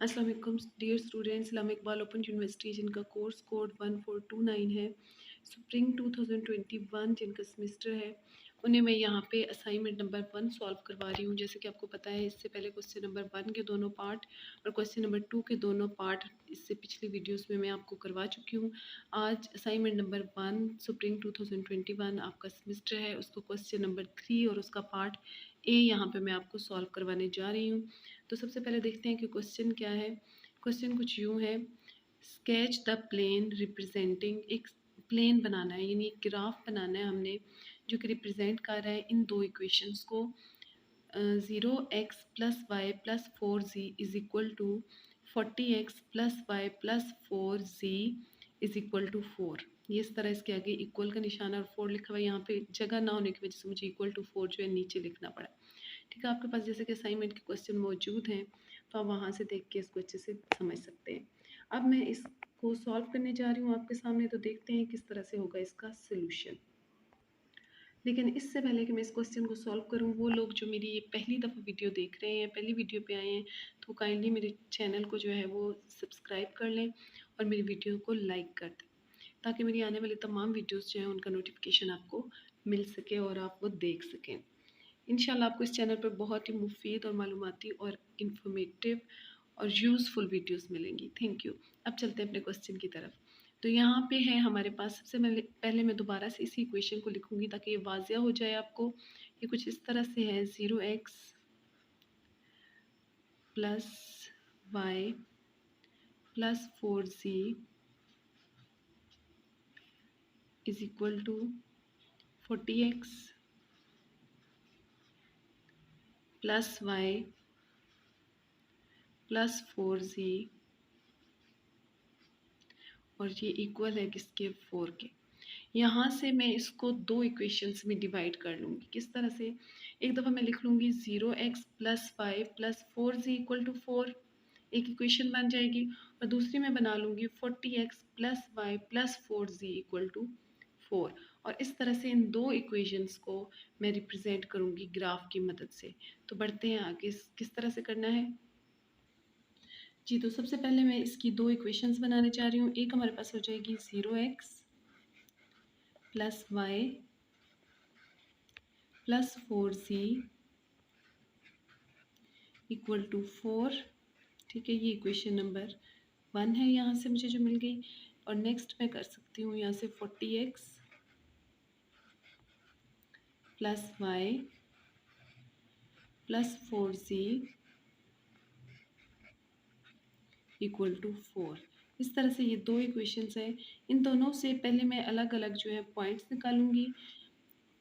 अस्सलाम वालेकुम dear students, इस्लाम Iqbal open university जिनका कोर्स कोड 1429 है, स्प्रिंग 2021 जिनका सेमेस्टर है, उन्हें मैं यहाँ पे असाइनमेंट नंबर 1 सॉल्व करवा रही हूँ। जैसे कि आपको पता है, इससे पहले क्वेश्चन नंबर 1 के दोनों पार्ट और क्वेश्चन नंबर 2 के दोनों पार्ट इससे पिछली वीडियोस में मैं आपको करवा चुकी हूँ। आज असाइनमेंट नंबर 1 स्प्रिंग 2021 आपका सेमेस्टर है, उसको क्वेश्चन नंबर 3 और उसका पार्ट ए यहाँ पे मैं आपको सॉल्व करवाने जा रही हूँ। तो सबसे पहले देखते हैं कि क्वेश्चन क्या है। क्वेश्चन कुछ यूँ है, स्केच द प्लेन रिप्रेजेंटिंग, एक प्लेन बनाना है, यानी एक ग्राफ बनाना है हमने जो कि रिप्रेजेंट कर रहा है इन दो इक्वेशंस को। 0x plus y plus 4z is equal to 40x plus y plus 4z is equal to 4। ये इस तरह इसके आगे इक्वल का निशान और 4 लिखा हुआ है। यहाँ पे जगह ना होने की वजह से मुझे इक्वल टू 4 जो है नीचे लिखना पड़ा। ठीक है, आपके पास जैसे कि असाइनमेंट के क्वेश्चन मौजूद हैं तो आप वहाँ से देख के इसको अच्छे से समझ सकते हैं। अब मैं इसको सॉल्व करने जा रही हूँ आपके सामने, तो देखते हैं किस तरह से होगा इसका सोल्यूशन। लेकिन इससे पहले कि मैं इस क्वेश्चन को सॉल्व करूं, वो लोग जो मेरी ये पहली दफ़ा वीडियो देख रहे हैं, पहली वीडियो पे आए हैं, तो काइंडली मेरे चैनल को जो है वो सब्सक्राइब कर लें और मेरी वीडियो को लाइक कर दें, ताकि मेरी आने वाली तमाम वीडियोस जो हैं उनका नोटिफिकेशन आपको मिल सके और आप वो देख सकें। इंशाल्लाह आपको इस चैनल पर बहुत ही मुफीद और मालूमाती और इंफॉर्मेटिव और यूज़फुल वीडियोस मिलेंगी। Thank you. अब चलते हैं अपने क्वेश्चन की तरफ। तो यहाँ पे है हमारे पास, सबसे पहले मैं दोबारा से इसी इक्वेशन को लिखूंगी ताकि ये वाजिया हो जाए आपको। ये कुछ इस तरह से है, 0x plus y plus 4z is equal to 40x plus y plus 4z और ये इक्वल है किसके, 4 के। यहाँ से मैं इसको दो इक्वेशंस में डिवाइड कर लूँगी। किस तरह से, एक दफ़ा मैं लिख लूँगी 0x plus y plus 4z equal to 4, एक इक्वेशन बन जाएगी। और दूसरी मैं बना लूँगी 40x plus y plus 4z equal to 4। और इस तरह से इन दो इक्वेशंस को मैं रिप्रेजेंट करूँगी ग्राफ की मदद से। तो बढ़ते हैं आगे, किस तरह से करना है जी। तो सबसे पहले मैं इसकी दो इक्वेशंस बनाने जा रही हूँ। एक हमारे पास हो जाएगी 0x plus y plus 4z equal to 4। ठीक है, ये इक्वेशन नंबर 1 है यहाँ से मुझे जो मिल गई। और नेक्स्ट मैं कर सकती हूँ यहाँ से 40x plus y plus 4z equal to 4। इस तरह से ये दो इक्वेशंस हैं। इन दोनों से पहले मैं अलग अलग जो है पॉइंट्स निकालूंगी।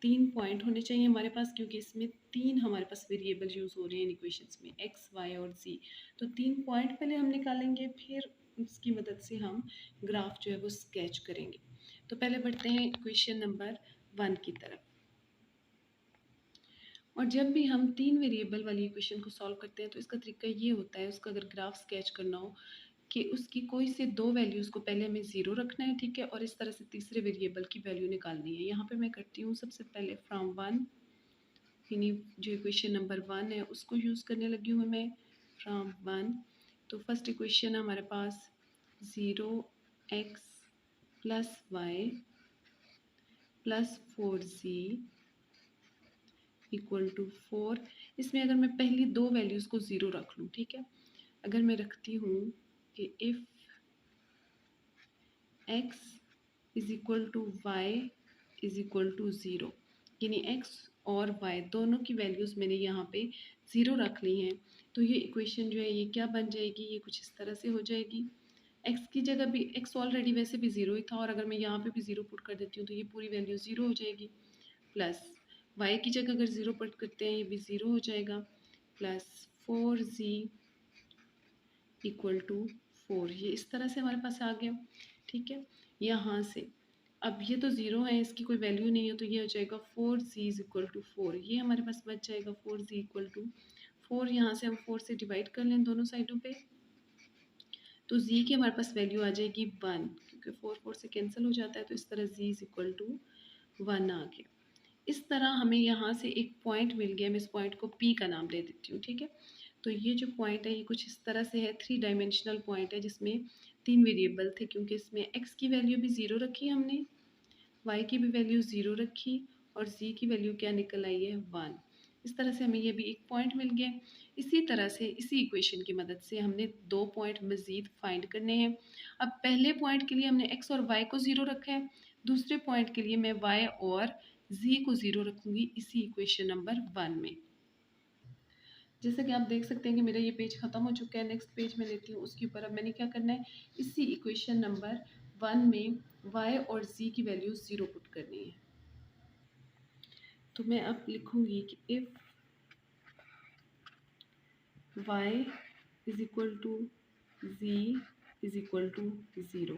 3 पॉइंट होने चाहिए हमारे पास, क्योंकि इसमें 3 हमारे पास वेरिएबल यूज़ हो रहे हैं इन इक्वेशंस में, x, y और z। तो 3 पॉइंट पहले हम निकालेंगे, फिर उसकी मदद से हम ग्राफ जो है वो स्केच करेंगे। तो पहले बढ़ते हैं इक्वेशन नंबर 1 की तरफ। और जब भी हम 3 वेरिएबल वाली इक्वेशन को सॉल्व करते हैं तो इसका तरीका ये होता है, उसका अगर ग्राफ स्केच करना हो, कि उसकी कोई से दो वैल्यूज़ को पहले हमें 0 रखना है, ठीक है, और इस तरह से तीसरे वेरिएबल की वैल्यू निकालनी है। यहाँ पे मैं करती हूँ सबसे पहले फ्रॉम 1, यानी जो इक्वेशन नंबर 1 है उसको यूज़ करने लगी हूँ मैं, फ्रॉम 1। तो फर्स्ट इक्वेशन है हमारे पास 0x plus y plus 4z equal to 4। इसमें अगर मैं पहली दो वैल्यूज़ को 0 रख लूँ, ठीक है, अगर मैं रखती हूँ कि if x is equal to y is equal to 0, यानी x और y दोनों की वैल्यूज़ मैंने यहाँ पे 0 रख ली हैं, तो ये इक्वेशन जो है ये क्या बन जाएगी, ये कुछ इस तरह से हो जाएगी। x की जगह भी, x ऑलरेडी वैसे भी 0 ही था, और अगर मैं यहाँ पे भी 0 पुट कर देती हूँ तो ये पूरी वैल्यू 0 हो जाएगी। प्लस y की जगह अगर 0 पुट करते हैं ये भी 0 हो जाएगा, प्लस 4z इक्वल टू 4। ये इस तरह से हमारे पास आ गया, ठीक है। यहाँ से अब ये तो 0 है, इसकी कोई वैल्यू नहीं है, तो ये हो जाएगा 4z इज इक्वल टू 4। ये हमारे पास बच जाएगा 4z इक्वल टू 4। यहाँ से हम 4 से डिवाइड कर लें दोनों साइडों पे, तो z की हमारे पास वैल्यू आ जाएगी 1, क्योंकि 4 4 से कैंसिल हो जाता है, तो इस तरह z इज इक्वल टू 1 आ गया। इस तरह हमें यहाँ से एक पॉइंट मिल गया, मैं इस पॉइंट को P का नाम दे देती हूँ, ठीक है। तो ये जो पॉइंट है ये कुछ इस तरह से है, 3 डायमेंशनल पॉइंट है जिसमें 3 वेरिएबल थे, क्योंकि इसमें x की वैल्यू भी 0 रखी हमने, y की भी वैल्यू 0 रखी और z की वैल्यू क्या निकल आई है 1। इस तरह से हमें ये भी एक पॉइंट मिल गया। इसी तरह से इसी इक्वेशन की मदद से हमने 2 पॉइंट मज़ीद फाइंड करने हैं। अब पहले पॉइंट के लिए हमने x और y को 0 रखा है, दूसरे पॉइंट के लिए मैं y और z को 0 रखूँगी इसी इक्वेशन नंबर 1 में। जैसे कि आप देख सकते हैं कि मेरा ये पेज ख़त्म हो चुका है, नेक्स्ट पेज में लेती हूँ। उसके ऊपर अब मैंने क्या करना है, इसी इक्वेशन नंबर 1 में y और z की वैल्यू 0 पुट करनी है। तो मैं अब लिखूँगी कि if y is equal to z is equal to 0,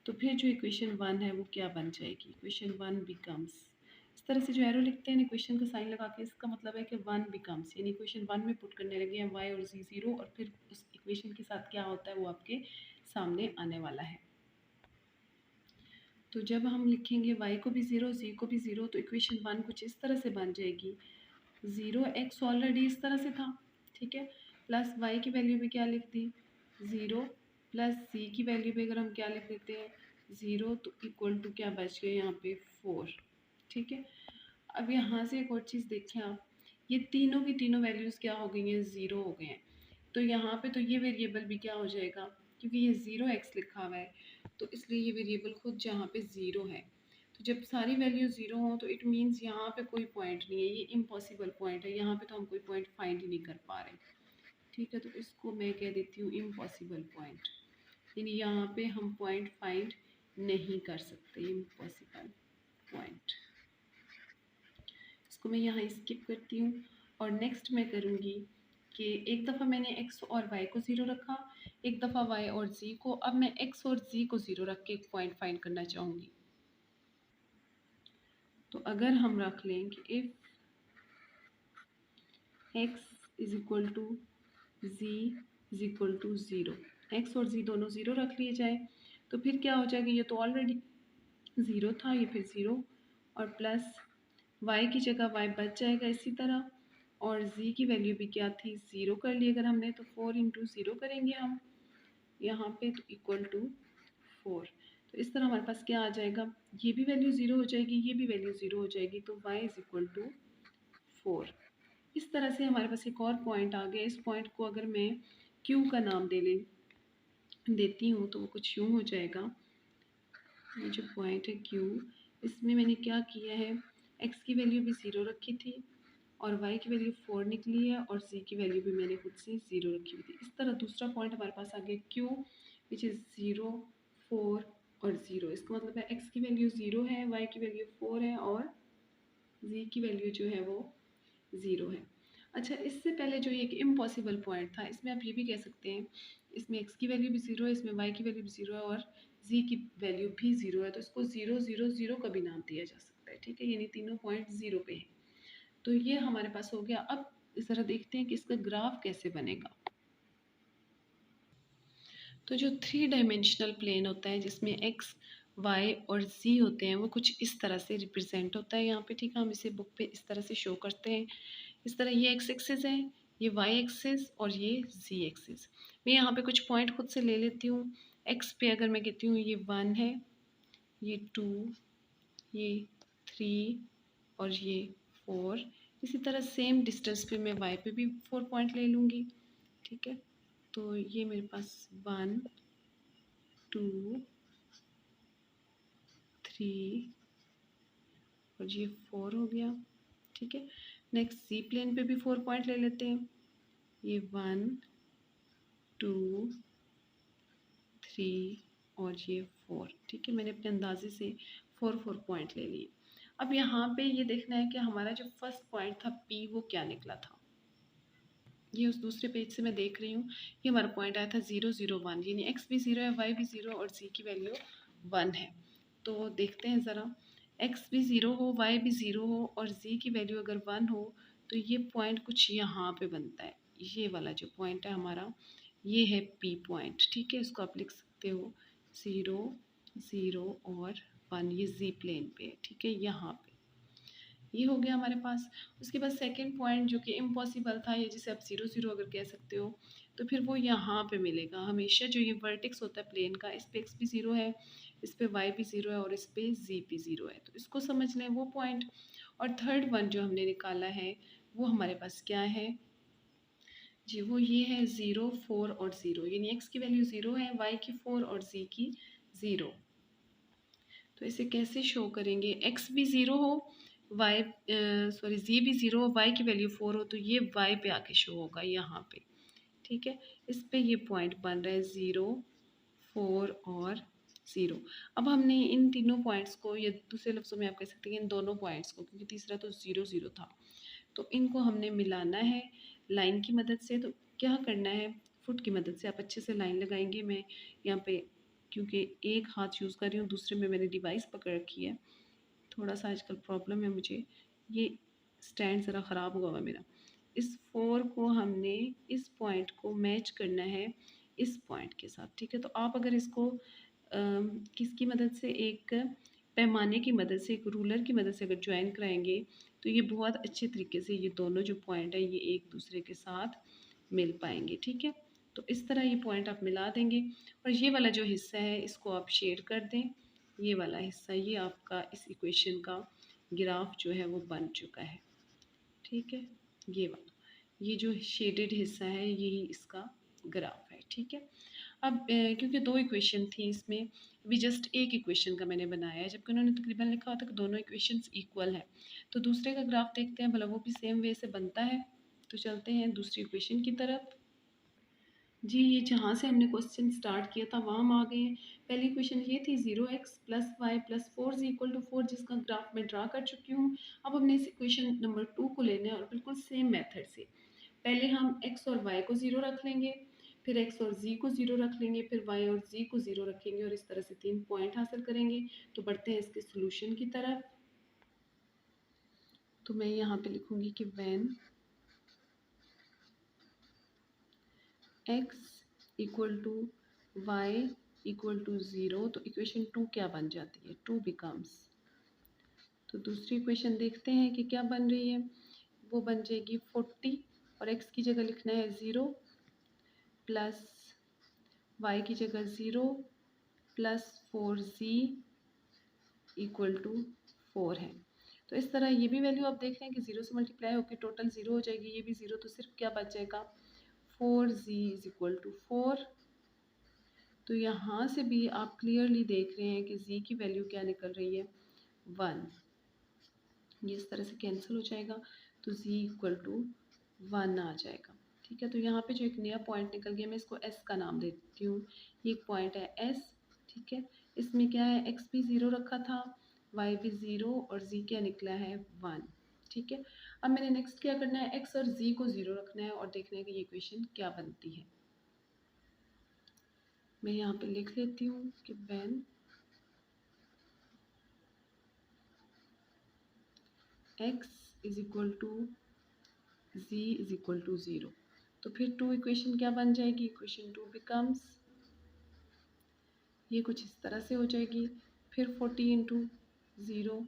तो फिर जो इक्वेशन 1 है वो क्या बन जाएगी, इक्वेशन 1 बिकम्स, इस तरह से जो एरो लिखते हैं इक्वेशन का साइन लगा के, इसका मतलब है कि 1 बिकम्स, यानी इक्वेशन 1 में पुट करने लगे हैं y और z 0, और फिर उस इक्वेशन के साथ क्या होता है वो आपके सामने आने वाला है। तो जब हम लिखेंगे y को भी 0 z को भी 0, तो इक्वेशन 1 कुछ इस तरह से बन जाएगी, 0x ऑलरेडी इस तरह से था, ठीक है, प्लस y की वैल्यू भी क्या लिख दी 0, प्लस z की वैल्यू भी अगर हम क्या लिख देते हैं 0, तो इक्वल टू क्या बच गया यहाँ पे 4, ठीक है। अब यहाँ से एक और चीज़ देखें आप, ये तीनों की तीनों वैल्यूज़ क्या हो गई हैं 0 हो गए हैं, तो यहाँ पे तो ये वेरिएबल भी क्या हो जाएगा, क्योंकि ये 0x लिखा हुआ है तो इसलिए ये वेरिएबल खुद जहाँ पे 0 है, तो जब सारी वैल्यू 0 हो तो इट मीन्स यहाँ पे कोई पॉइंट नहीं है, ये इम्पॉसिबल पॉइंट है, यहाँ पे तो हम कोई पॉइंट फाइंड ही नहीं कर पा रहे, ठीक है। तो इसको मैं कह देती हूँ इम्पॉसिबल पॉइंट, यानी यहाँ पे हम पॉइंट फाइंड नहीं कर सकते, इम्पॉसिबल पॉइंट। इसको मैं यहाँ स्किप करती हूँ और नेक्स्ट मैं करूँगी कि एक दफ़ा मैंने x और y को 0 रखा, एक दफ़ा y और z को, अब मैं x और z को 0 रख के एक पॉइंट फाइंड करना चाहूँगी। तो अगर हम रख लें कि if x is equal to z is equal to 0, x और z दोनों 0 रख लिए जाए, तो फिर क्या हो जाएगा, ये तो ऑलरेडी 0 था, ये फिर 0 और प्लस y की जगह y बच जाएगा इसी तरह, और z की वैल्यू भी क्या थी 0 कर ली अगर हमने, तो 4 इंटू 0 करेंगे हम यहाँ पे, तो इक्वल टू 4। तो इस तरह हमारे पास क्या आ जाएगा, ये भी वैल्यू 0 हो जाएगी, ये भी वैल्यू 0 हो जाएगी, तो y इज़ इक्वल टू 4। इस तरह से हमारे पास एक और पॉइंट आ गया। इस पॉइंट को अगर मैं q का नाम देती हूँ तो वो कुछ यूँ हो जाएगा, ये जो पॉइंट है q, इसमें मैंने क्या किया है, x की वैल्यू भी 0 रखी थी और y की वैल्यू 4 निकली है और z की वैल्यू भी मैंने खुद से 0 रखी हुई थी। इस तरह दूसरा पॉइंट हमारे पास आ गया q विच इज़ 0, 4 और 0। इसका मतलब है x की वैल्यू 0 है, y की वैल्यू 4 है और z की वैल्यू जो है वो 0 है। अच्छा, इससे पहले जो ये एक इम्पॉसिबल पॉइंट था, इसमें आप ये भी कह सकते हैं, इसमें x की वैल्यू भी 0 है, इसमें y की वैल्यू भी 0 है और z की वैल्यू भी 0 है, तो इसको 0 0 0 का भी नाम दिया जा सकता है, ठीक है, यानी तीनों पॉइंट 0 पे हैं। तो ये हमारे पास हो गया। अब ज़रा देखते हैं कि इसका ग्राफ कैसे बनेगा। तो जो 3 डायमेंशनल प्लेन होता है जिसमें x, y और z होते हैं, वो कुछ इस तरह से रिप्रेजेंट होता है यहाँ पे, ठीक है। हम इसे बुक पे इस तरह से शो करते हैं, इस तरह ये x एक्सिस है, ये y एक्सिस और ये z एक्सिस। मैं यहाँ पे कुछ पॉइंट खुद से ले लेती हूँ। x पे अगर मैं कहती हूँ ये 1 है, ये 2, ये 3 और ये 4। इसी तरह सेम डिस्टेंस पे मैं y पे भी 4 पॉइंट ले लूँगी, ठीक है। तो ये मेरे पास 1, 2, 3 और ये 4 हो गया, ठीक है। नेक्स्ट सी प्लेन पे भी 4 पॉइंट ले लेते हैं, ये 1, 2, 3 और ये 4, ठीक है। मैंने अपने अंदाजे से 4 पॉइंट ले लिए। अब यहाँ पे ये देखना है कि हमारा जो फर्स्ट पॉइंट था P वो क्या निकला था। ये उस दूसरे पेज से मैं देख रही हूँ, ये हमारा पॉइंट आया था 0 0 1, यानी x भी 0 है, y भी 0 और z की वैल्यू 1 है। तो देखते हैं ज़रा, x भी 0 हो, y भी 0 हो और z की वैल्यू अगर 1 हो, तो ये पॉइंट कुछ यहाँ पे बनता है। ये वाला जो पॉइंट है हमारा, ये है P पॉइंट, ठीक है। इसको आप लिख सकते हो 0 0 और 1, ये z प्लेन पे है, ठीक है, यहाँ पे। ये हो गया हमारे पास। उसके बाद सेकंड पॉइंट जो कि इम्पॉसिबल था, या जिसे आप 0 0 अगर कह सकते हो, तो फिर वो यहाँ पे मिलेगा हमेशा। जो ये वर्टेक्स होता है प्लेन का, इस पे x भी 0 है, इस पे y भी 0 है और इस पे z भी 0 है, तो इसको समझ लें वो पॉइंट। और थर्ड वन जो हमने निकाला है वो हमारे पास क्या है जी, वो ये है 0 4 और 0, यानी x की वैल्यू 0 है, y की 4 और z की 0। तो इसे कैसे शो करेंगे, x भी 0 हो, y सॉरी z भी 0 हो, y की वैल्यू 4 हो, तो ये y पे आके शो होगा यहाँ पे। ठीक है, इस पे ये पॉइंट बन रहा है 0 4 और 0। अब हमने इन तीनों पॉइंट्स को, या दूसरे लफ्ज़ों में आप कह सकते हैं इन दोनों पॉइंट्स को, क्योंकि तीसरा तो 0 0 था, तो इनको हमने मिलाना है लाइन की मदद से। तो क्या करना है, फुट की मदद से आप अच्छे से लाइन लगाएंगे। मैं यहाँ पे क्योंकि एक हाथ यूज़ कर रही हूँ, दूसरे में मैंने डिवाइस पकड़ रखी है, थोड़ा सा आजकल प्रॉब्लम है मुझे, ये स्टैंड ज़रा ख़राब हुआ हुआ मेरा। इस 4 को हमने इस पॉइंट को मैच करना है इस पॉइंट के साथ। ठीक है, तो आप अगर इसको किसकी मदद से, एक पैमाने की मदद से, एक रूलर की मदद से अगर ज्वाइन कराएंगे, तो ये बहुत अच्छे तरीके से ये दोनों जो पॉइंट है ये एक दूसरे के साथ मिल पाएंगे। ठीक है, तो इस तरह ये पॉइंट आप मिला देंगे, और ये वाला जो हिस्सा है इसको आप शेड कर दें। ये वाला हिस्सा, ये आपका इस इक्वेशन का ग्राफ जो है वो बन चुका है। ठीक है, ये वाला, ये जो शेडेड हिस्सा है यही इसका ग्राफ है। ठीक है, अब क्योंकि दो इक्वेशन थी इसमें, अभी जस्ट एक इक्वेशन का मैंने बनाया है, जबकि उन्होंने तकरीबन लिखा होता है कि दोनों इक्वेशंस इक्वल है। तो दूसरे का ग्राफ देखते हैं भला वो भी सेम वे से बनता है। तो चलते हैं दूसरी इक्वेशन की तरफ। जी, ये जहाँ से हमने क्वेश्चन स्टार्ट किया था वहाँ हम आ गए हैं। पहली इक्वेशन ये थी 0x plus y plus 4 is equal to 4, जिसका ग्राफ मैं ड्रा कर चुकी हूँ। अब हमने इस इक्वेशन नंबर 2 को लेना है, और बिल्कुल सेम मेथड से पहले हम x और y को 0 रख लेंगे, फिर x और z को 0 रख लेंगे, फिर y और z को 0 रखेंगे, और इस तरह से 3 पॉइंट हासिल करेंगे। तो बढ़ते हैं इसके सोल्यूशन की तरफ। तो मैं यहाँ पे लिखूँगी कि when x equal to y equal to 0, तो इक्वेशन 2 क्या बन जाती है, 2 बिकम्स। तो दूसरी इक्वेशन देखते हैं कि क्या बन रही है, वो बन जाएगी 40, और x की जगह लिखना है 0 प्लस y की जगह 0 प्लस 4z इक्वल टू 4 है। तो इस तरह ये भी वैल्यू आप देख रहे हैं कि 0 से मल्टीप्लाई होकर टोटल 0 हो जाएगी, ये भी 0, तो सिर्फ क्या बच जाएगा 4z इज इक्वल टू 4। तो यहाँ से भी आप क्लियरली देख रहे हैं कि z की वैल्यू क्या निकल रही है 1। ये इस तरह से कैंसिल हो जाएगा, तो z इक्वल टू 1 आ जाएगा। ठीक है, तो यहाँ पे जो एक नया पॉइंट निकल गया, मैं इसको s का नाम देती हूँ। ये एक पॉइंट है s। ठीक है, इसमें क्या है, x भी 0 रखा था, y भी 0, और z क्या निकला है 1। ठीक है, अब मैंने नेक्स्ट क्या करना है, x और z को 0 रखना है और देखना है कि ये इक्वेशन क्या बनती है। मैं यहाँ पे लिख लेती हूँ कि when x is equal to z is equal to 0, तो फिर 2 इक्वेशन क्या बन जाएगी, इक्वेशन 2 बिकम्स, ये कुछ इस तरह से हो जाएगी, फिर 40 इंटू 0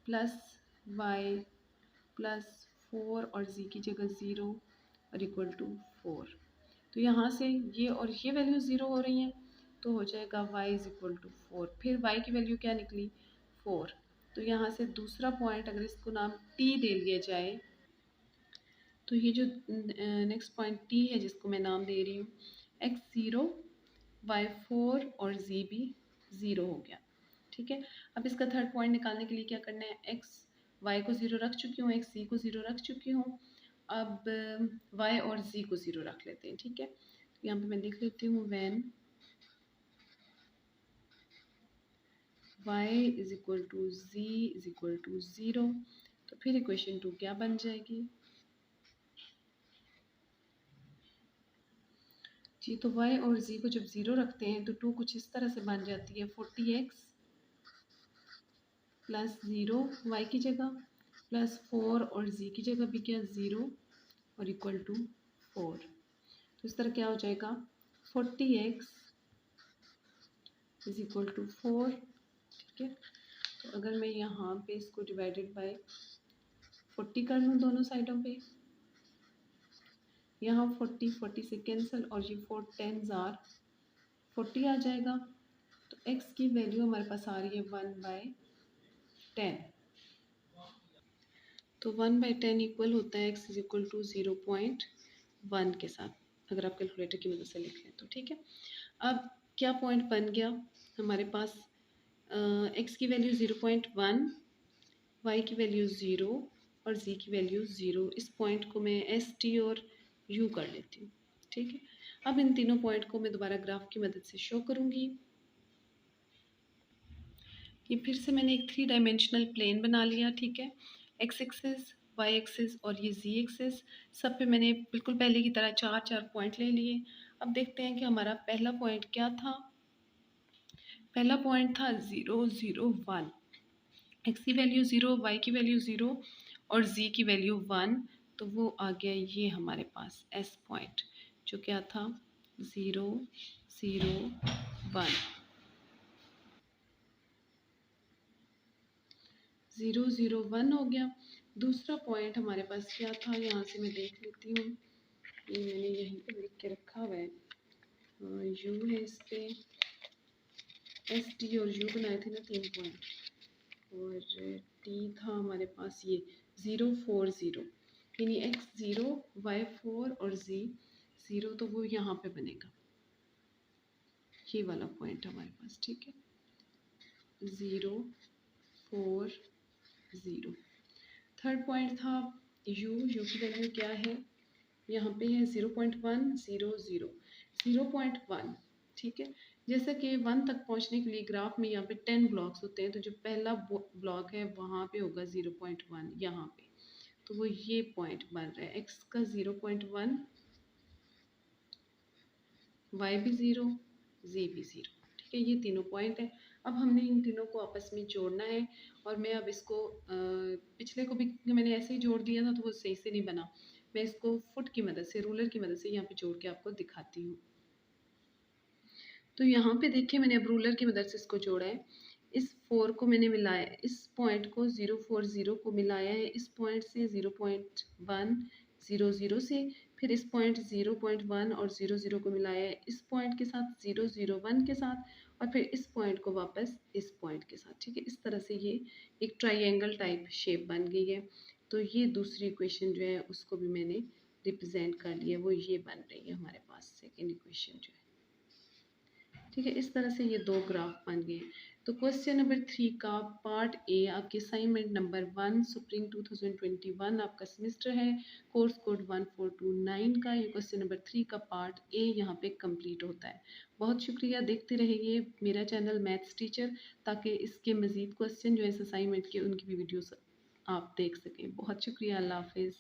प्लस वाई प्लस 4 और z की जगह 0 और इक्वल टू 4। तो यहाँ से ये और ये वैल्यू 0 हो रही हैं, तो हो जाएगा y इज इक्वल टू 4। फिर y की वैल्यू क्या निकली 4। तो यहाँ से दूसरा पॉइंट अगर इसको नाम t दे लिया जाए, तो ये जो नेक्स्ट पॉइंट t है जिसको मैं नाम दे रही हूँ x 0 y 4 और z भी 0 हो गया। ठीक है, अब इसका थर्ड पॉइंट निकालने के लिए क्या करना है, x y को 0 रख चुकी हूँ, x z को 0 रख चुकी हूँ, अब y और z को 0 रख लेते हैं। ठीक है, तो यहाँ पे मैं लिख लेती हूँ when y is equal to z is equal to 0, तो फिर इक्वेशन 2 क्या बन जाएगी जी, तो y और z को जब 0 रखते हैं तो 2 कुछ इस तरह से बन जाती है 40x प्लस 0 y की जगह प्लस 4 और z की जगह भी क्या 0 और इक्वल टू 4। तो इस तरह क्या हो जाएगा 40x इज इक्वल टू 4। ठीक है, तो अगर मैं यहाँ पे इसको डिवाइडेड बाय 40 कर लूँ दोनों साइडों पे, यहाँ 40 40 से कैंसिल और ये 4 10 आर 40 आ जाएगा। तो x की वैल्यू हमारे पास आ रही है 1/10। तो 1/10 इक्वल होता है x इज इक्वल टू 0.1 के साथ, अगर आप कैलकुलेटर की मदद से लिख लें तो ठीक है। अब क्या पॉइंट बन गया हमारे पास, x की वैल्यू 0.1, y की वैल्यू 0 और z की वैल्यू 0। इस पॉइंट को मैं एस टी और u कर लेती हूँ, ठीक है। अब इन तीनों पॉइंट को मैं दोबारा ग्राफ की मदद से शो करूँगी। ये फिर से मैंने एक 3 डायमेंशनल प्लेन बना लिया, ठीक है। एक्स एक्सिस, वाई एक्सिस और ये जी एक्सिस, सब पे मैंने बिल्कुल पहले की तरह 4 पॉइंट ले लिए। अब देखते हैं कि हमारा पहला पॉइंट क्या था। पहला पॉइंट था 0 0 1। एक्स की वैल्यू 0, वाई की वैल्यू 0 और जी की वैल्यू 1। तो वो आ गया ये हमारे पास एस पॉइंट, जो क्या था 0 0 1। 0 0 1 हो गया। दूसरा पॉइंट हमारे पास क्या था, यहाँ से मैं देख लेती हूँ। ये मैंने यहीं पर लिख के रखा हुआ है, यू है इस पे, एस टी और यू बनाए थे ना 3 पॉइंट, और टी था हमारे पास ये 0 4 0, यानी एक्स 0, वाई 4 और जी 0। तो वो यहाँ पे बनेगा, ये वाला पॉइंट हमारे पास, ठीक है। 0 4 0। थर्ड पॉइंट था यू की वैल्यू क्या है, यहाँ पे है 0.1 0 0 0.1, ठीक है। जैसा कि 1 तक पहुँचने के लिए ग्राफ में यहाँ पे 10 ब्लॉक्स होते हैं, तो जो पहला ब्लॉक है वहाँ पे होगा 0.1 यहाँ पे। तो वो ये पॉइंट बन रहा है, एक्स का 0.1, वाई भी 0, जी भी 0, ठीक है। ये तीनों पॉइंट है। अब हमने इन तीनों को आपस में जोड़ना है, और मैं अब इसको पिछले को भी मैंने ऐसे ही जोड़ दिया था तो वो सही से नहीं बना। मैं इसको फुट की मदद से, रूलर की मदद से यहाँ पे जोड़ के आपको दिखाती हूँ। तो यहाँ पे देखिए मैंने अब रूलर की मदद से इसको जोड़ा है। इस 4 को मैंने मिलाया, इस पॉइंट को 0 4 0 को मिलाया है इस पॉइंट से 0.1 0 0 से, फिर इस पॉइंट 0.1 और 0 0 को मिलाया है इस पॉइंट के साथ 0 0 1 के साथ, और फिर इस पॉइंट को वापस इस पॉइंट के साथ, ठीक है। इस तरह से ये एक ट्राइंगल टाइप शेप बन गई है। तो ये दूसरी इक्वेशन जो है उसको भी मैंने रिप्रेजेंट कर लिया, वो ये बन रही है हमारे पास सेकेंड इक्वेशन जो है, ठीक है। इस तरह से ये दो ग्राफ बन गए। तो क्वेश्चन नंबर 3 का पार्ट ए आपके असाइनमेंट नंबर 1 स्प्रिंग 2021 आपका सेमेस्टर है, कोर्स कोड 1429 का। ये क्वेश्चन नंबर 3 का पार्ट ए यहाँ पे कंप्लीट होता है। बहुत शुक्रिया, देखते रहिए मेरा चैनल मैथ्स टीचर, ताकि इसके मज़ीद क्वेश्चन जो है असाइनमेंट के उनकी भी वीडियोस आप देख सकें। बहुत शुक्रिया, अल्लाह हाफिज़।